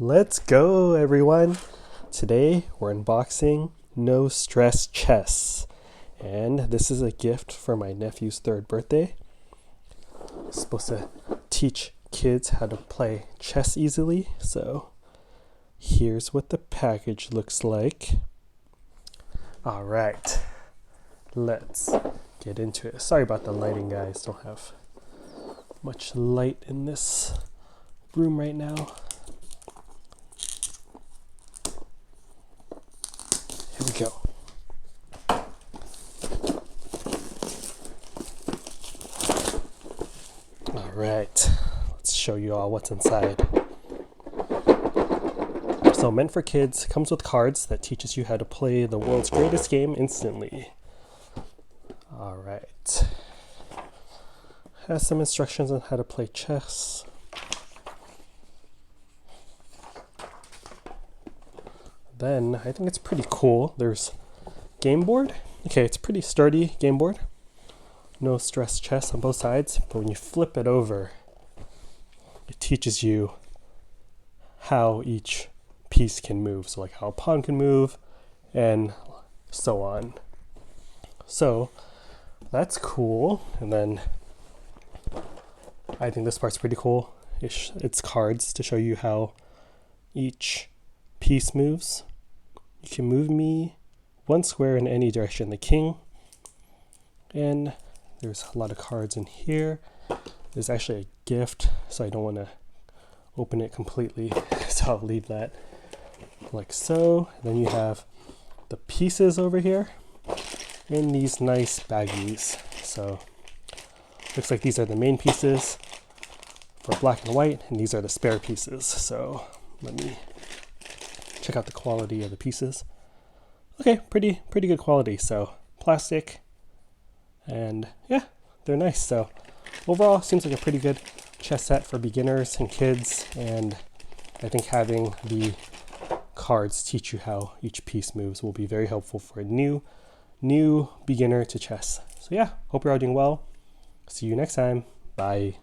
Let's go, everyone. Today we're unboxing No Stress Chess. And this is a gift for my nephew's 3rd birthday. It's supposed to teach kids how to play chess easily. So here's what the package looks like. All right, let's get into it. Sorry about the lighting, guys. Don't have much light in this room right now. Here we go. All right, let's show you all what's inside. So meant for kids, comes with cards that teaches you how to play the world's greatest game instantly. All right. Has some instructions on how to play chess. Then I think it's pretty cool. There's game board. Okay, it's pretty sturdy game board. No stress chess on both sides, but when you flip it over, it teaches you how each piece can move. So like how a pawn can move and so on. So that's cool. And then I think this part's pretty cool. It's cards to show you how each piece moves. You can move me 1 square in any direction. The king. And there's a lot of cards in here. There's actually a gift, so I don't want to open it completely. So I'll leave that like so. And then you have the pieces over here in these nice baggies. So looks like these are the main pieces for black and white, and these are the spare pieces. So let me check out the quality of the pieces. Okay, pretty good quality. So plastic, and yeah, they're nice. So overall, seems like a pretty good chess set for beginners and kids. And I think having the cards teach you how each piece moves will be very helpful for a new beginner to chess. So yeah, hope you're all doing well. See you next time. Bye.